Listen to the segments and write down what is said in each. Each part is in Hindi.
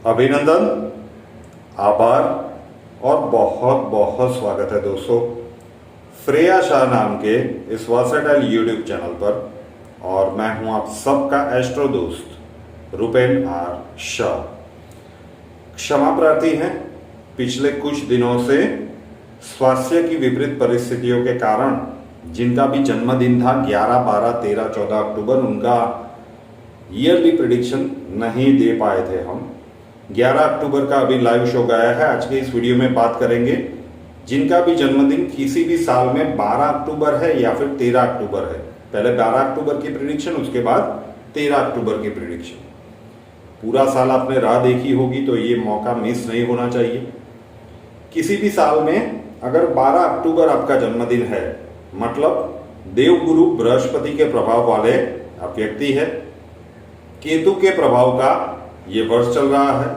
अभिनंदन, आभार और बहुत बहुत स्वागत है दोस्तों श्रेया शाह नाम के इस वर्सेटाइल यूट्यूब चैनल पर। और मैं हूं आप सबका एस्ट्रो दोस्त रुपेन आर शाह। क्षमा प्रार्थी हैं, पिछले कुछ दिनों से स्वास्थ्य की विपरीत परिस्थितियों के कारण जिनका भी जन्मदिन था 11, 12, 13, 14 अक्टूबर, उनका ईयरली प्रेडिक्शन नहीं दे पाए थे हम। 11 अक्टूबर का अभी लाइव शो गया है। आज के इस वीडियो में बात करेंगे जिनका भी जन्मदिन किसी भी साल में 12 अक्टूबर है या फिर 13 अक्टूबर है। पहले 12 अक्टूबर की प्रेडिक्शन, उसके बाद 13 अक्टूबर की प्रेडिक्शन। पूरा साल आपने राह देखी होगी तो ये मौका मिस नहीं होना चाहिए। किसी भी साल में अगर 12 अक्टूबर आपका जन्मदिन है, मतलब देवगुरु बृहस्पति के प्रभाव वाले आप व्यक्ति है, केतु के प्रभाव का ये वर्ष चल रहा है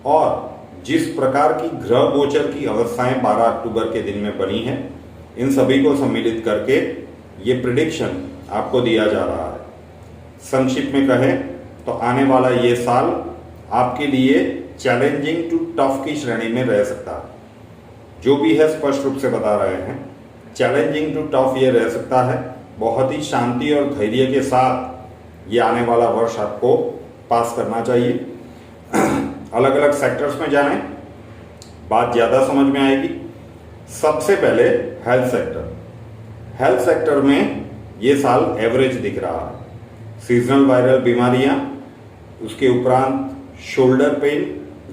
और जिस प्रकार की ग्रह गोचर की अवस्थाएं 12 अक्टूबर के दिन में बनी हैं, इन सभी को सम्मिलित करके ये प्रेडिक्शन आपको दिया जा रहा है। संक्षिप्त में कहें तो आने वाला ये साल आपके लिए चैलेंजिंग टू टफ की श्रेणी में रह सकता है। जो भी है स्पष्ट रूप से बता रहे हैं, चैलेंजिंग टू टफ ये रह सकता है। बहुत ही शांति और धैर्य के साथ ये आने वाला वर्ष आपको पास करना चाहिए। अलग अलग सेक्टर्स में जाने, बात ज़्यादा समझ में आएगी। सबसे पहले हेल्थ सेक्टर। हेल्थ सेक्टर में ये साल एवरेज दिख रहा है। सीजनल वायरल बीमारियां, उसके उपरांत शोल्डर पेन,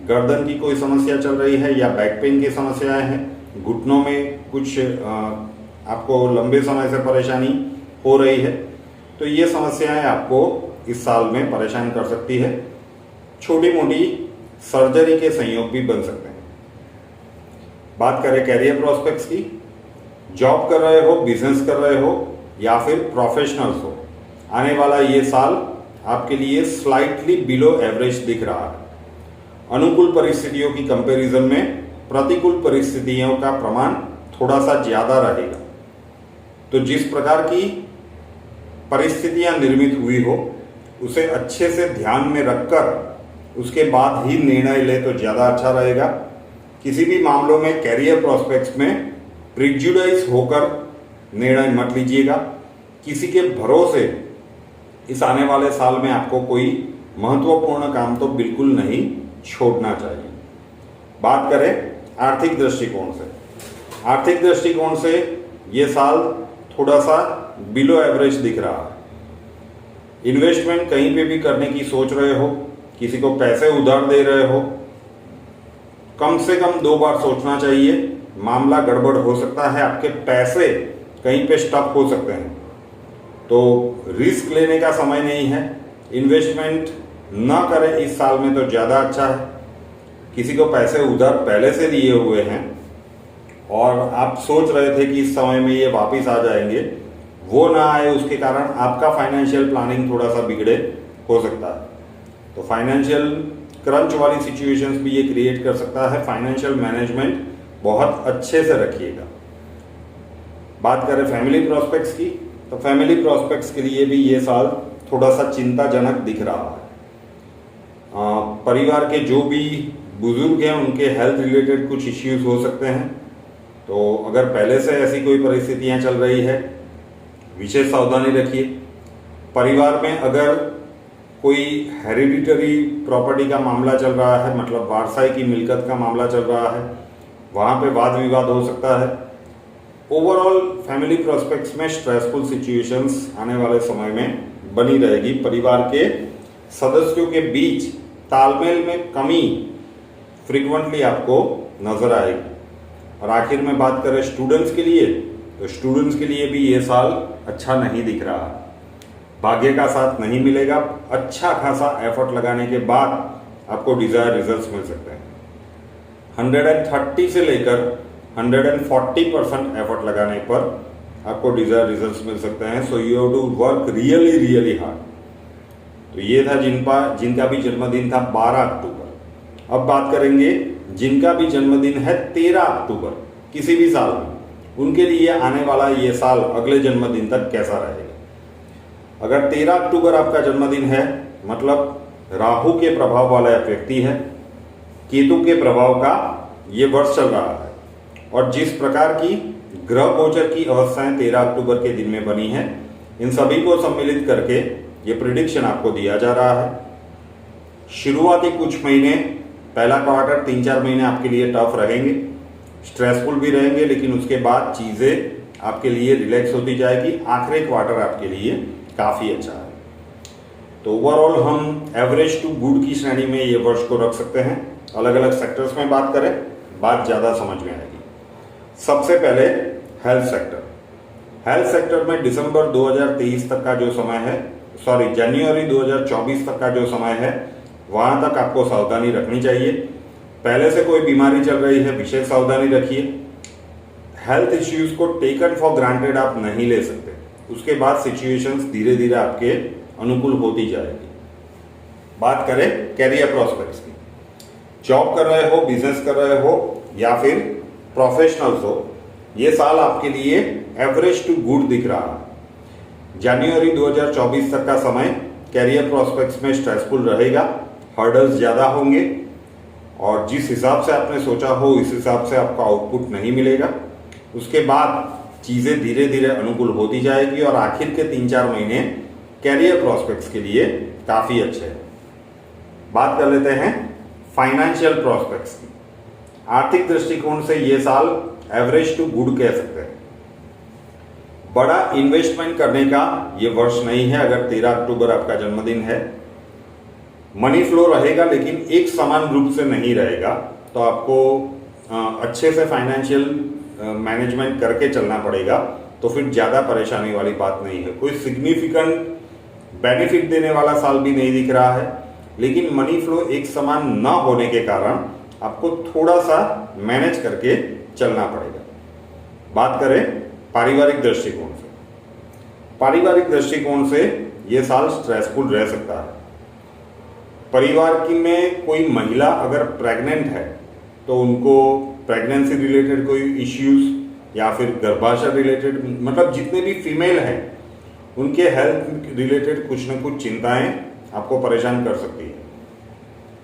गर्दन की कोई समस्या चल रही है या बैक पेन की समस्याएं हैं, घुटनों में कुछ आपको लंबे समय से परेशानी हो रही है, तो ये समस्याएं आपको इस साल में परेशान कर सकती है। छोटी मोटी सर्जरी के संयोग भी बन सकते हैं। बात करें कैरियर प्रोस्पेक्ट्स की, जॉब कर रहे हो, बिजनेस कर रहे हो या फिर प्रोफेशनल्स हो, आने वाला ये साल आपके लिए स्लाइटली बिलो एवरेज दिख रहा है। अनुकूल परिस्थितियों की कंपैरिजन में प्रतिकूल परिस्थितियों का प्रमाण थोड़ा सा ज्यादा रहेगा। तो जिस प्रकार की परिस्थितियां निर्मित हुई हो उसे अच्छे से ध्यान में रखकर उसके बाद ही निर्णय ले तो ज़्यादा अच्छा रहेगा। किसी भी मामलों में कैरियर प्रोस्पेक्ट्स में प्रिजुडाइज होकर निर्णय मत लीजिएगा। किसी के भरोसे इस आने वाले साल में आपको कोई महत्वपूर्ण काम तो बिल्कुल नहीं छोड़ना चाहिए। बात करें आर्थिक दृष्टिकोण से, आर्थिक दृष्टिकोण से ये साल थोड़ा सा बिलो एवरेज दिख रहा है। इन्वेस्टमेंट कहीं पे भी करने की सोच रहे हो, किसी को पैसे उधार दे रहे हो, कम से कम 2 बार सोचना चाहिए। मामला गड़बड़ हो सकता है, आपके पैसे कहीं पे स्टक हो सकते हैं, तो रिस्क लेने का समय नहीं है। इन्वेस्टमेंट ना करें इस साल में तो ज़्यादा अच्छा है। किसी को पैसे उधार पहले से दिए हुए हैं और आप सोच रहे थे कि इस समय में ये वापस आ जाएंगे, वो ना आए, उसके कारण आपका फाइनेंशियल प्लानिंग थोड़ा सा बिगड़े हो सकता है। तो फाइनेंशियल क्रंच वाली सिचुएशंस भी ये क्रिएट कर सकता है। फाइनेंशियल मैनेजमेंट बहुत अच्छे से रखिएगा। बात करें फैमिली प्रोस्पेक्ट्स की, तो फैमिली प्रोस्पेक्ट्स के लिए भी ये साल थोड़ा सा चिंताजनक दिख रहा है। परिवार के जो भी बुजुर्ग हैं उनके हेल्थ रिलेटेड कुछ इश्यूज हो सकते हैं। तो अगर पहले से ऐसी कोई परिस्थितियां चल रही है, विशेष सावधानी रखिए। परिवार में अगर कोई हेरिडिटरी प्रॉपर्टी का मामला चल रहा है, मतलब वारसाई की मिल्कत का मामला चल रहा है, वहाँ पे वाद विवाद हो सकता है। ओवरऑल फैमिली प्रोस्पेक्ट्स में स्ट्रेसफुल सिचुएशंस आने वाले समय में बनी रहेगी। परिवार के सदस्यों के बीच तालमेल में कमी फ्रिक्वेंटली आपको नजर आएगी। और आखिर में बात करें स्टूडेंट्स के लिए, तो स्टूडेंट्स के लिए भी ये साल अच्छा नहीं दिख रहा है। भाग्य का साथ नहीं मिलेगा। अच्छा खासा एफर्ट लगाने के बाद आपको डिजायर रिजल्ट्स मिल सकते हैं। 130 से लेकर 140% एफर्ट लगाने पर आपको डिजायर रिजल्ट्स मिल सकते हैं। So you have to work really hard. तो ये था जिनका भी जन्मदिन था 12 अक्टूबर। अब बात करेंगे जिनका भी जन्मदिन है 13 अक्टूबर किसी भी साल में, उनके लिए आने वाला ये साल अगले जन्मदिन तक कैसा रहेगा। अगर 13 अक्टूबर आपका जन्मदिन है, मतलब राहु के प्रभाव वाला व्यक्ति है, केतु के प्रभाव का ये वर्ष चल रहा है। और जिस प्रकार की ग्रह गोचर की अवस्थाएं 13 अक्टूबर के दिन में बनी है, इन सभी को सम्मिलित करके ये प्रिडिक्शन आपको दिया जा रहा है। शुरुआती कुछ महीने, पहला क्वार्टर 3-4 महीने आपके लिए टफ रहेंगे, स्ट्रेसफुल भी रहेंगे, लेकिन उसके बाद चीज़ें आपके लिए रिलैक्स होती जाएगी। आखिरी क्वार्टर आपके लिए काफ़ी अच्छा है। तो ओवरऑल हम एवरेज टू गुड की श्रेणी में ये वर्ष को रख सकते हैं। अलग अलग सेक्टर्स में बात करें, बात ज़्यादा समझ में आएगी। सबसे पहले हेल्थ सेक्टर। हेल्थ सेक्टर में दिसंबर 2023 तक का जो समय है, जनवरी 2024 तक का जो समय है, वहां तक आपको सावधानी रखनी चाहिए। पहले से कोई बीमारी चल रही है, विशेष सावधानी रखिए। हेल्थ इश्यूज को टेकन फॉर ग्रांटेड आप नहीं ले सकते। उसके बाद सिचुएशंस धीरे धीरे आपके अनुकूल होती जाएगी। बात करें कैरियर प्रॉस्पेक्ट्स की, जॉब कर रहे हो, बिजनेस कर रहे हो या फिर प्रोफेशनल्स हो, ये साल आपके लिए एवरेज टू गुड दिख रहा है। जनवरी 2024 तक का समय कैरियर प्रॉस्पेक्ट्स में स्ट्रेसफुल रहेगा, हर्डल्स ज़्यादा होंगे और जिस हिसाब से आपने सोचा हो इस हिसाब से आपका आउटपुट नहीं मिलेगा। उसके बाद चीज़ें धीरे धीरे अनुकूल होती जाएगी और आखिर के 3-4 महीने कैरियर प्रॉस्पेक्ट्स के लिए काफ़ी अच्छे हैं। बात कर लेते हैं फाइनेंशियल प्रॉस्पेक्ट्स की। आर्थिक दृष्टिकोण से ये साल एवरेज टू गुड कह सकते हैं। बड़ा इन्वेस्टमेंट करने का ये वर्ष नहीं है। अगर 13 अक्टूबर आपका जन्मदिन है, मनी फ्लो रहेगा लेकिन एक समान रूप से नहीं रहेगा, तो आपको अच्छे से फाइनेंशियल मैनेजमेंट करके चलना पड़ेगा। तो फिर ज़्यादा परेशानी वाली बात नहीं है। कोई सिग्निफिकेंट बेनिफिट देने वाला साल भी नहीं दिख रहा है, लेकिन मनी फ्लो एक समान न होने के कारण आपको थोड़ा सा मैनेज करके चलना पड़ेगा। बात करें पारिवारिक दृष्टिकोण से, पारिवारिक दृष्टिकोण से ये साल स्ट्रेसफुल रह सकता है। परिवार की में कोई महिला अगर प्रेग्नेंट है तो उनको प्रेगनेंसी रिलेटेड कोई इश्यूज या फिर गर्भाशय रिलेटेड, मतलब जितने भी फीमेल हैं उनके हेल्थ रिलेटेड कुछ न कुछ चिंताएं आपको परेशान कर सकती है।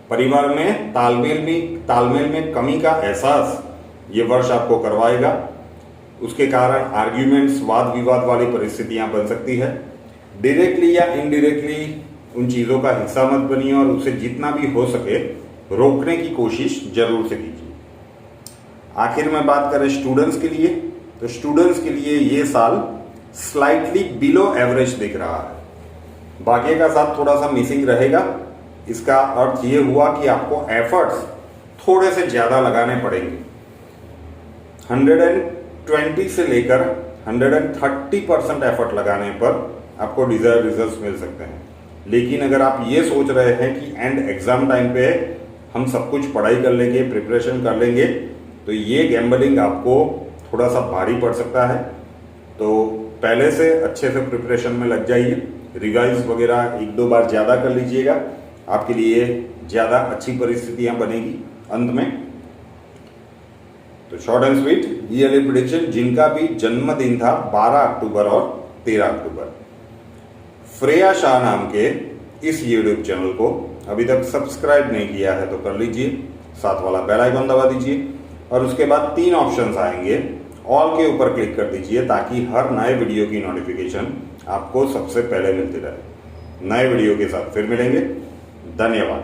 परिवार में तालमेल में कमी का एहसास ये वर्ष आपको करवाएगा। उसके कारण आर्ग्यूमेंट्स, वाद विवाद वाली परिस्थितियां बन सकती है। डायरेक्टली या इनडायरेक्टली उन चीज़ों का हिस्सा मत बनिए और उसे जितना भी हो सके रोकने की कोशिश जरूर से कीजिए। आखिर में बात करें स्टूडेंट्स के लिए, तो स्टूडेंट्स के लिए ये साल स्लाइटली बिलो एवरेज दिख रहा है। भाग्य का साथ थोड़ा सा मिसिंग रहेगा। इसका अर्थ ये हुआ कि आपको एफर्ट्स थोड़े से ज़्यादा लगाने पड़ेंगे। 120 से लेकर 130% एफर्ट लगाने पर आपको डिजायर्ड रिजल्ट्स मिल सकते हैं। लेकिन अगर आप ये सोच रहे हैं कि एंड एग्जाम टाइम पे हम सब कुछ पढ़ाई कर लेंगे, प्रिपरेशन कर लेंगे, तो ये गैम्बलिंग आपको थोड़ा सा भारी पड़ सकता है। तो पहले से अच्छे से प्रिपरेशन में लग जाइए, रिवाइज वगैरह 1-2 बार ज़्यादा कर लीजिएगा, आपके लिए ज़्यादा अच्छी परिस्थितियां बनेगी अंत में। तो short and sweet yearly prediction, जिनका भी जन्मदिन था 12 अक्टूबर और 13 अक्टूबर, फ्रेया शाह नाम के इस यूट्यूब चैनल को अभी तक सब्सक्राइब नहीं किया है तो कर लीजिए, साथ वाला बेल आइकन दबा दीजिए और उसके बाद 3 ऑप्शंस आएंगे, ऑल के ऊपर क्लिक कर दीजिए ताकि हर नए वीडियो की नोटिफिकेशन आपको सबसे पहले मिलती रहे। नए वीडियो के साथ फिर मिलेंगे। धन्यवाद।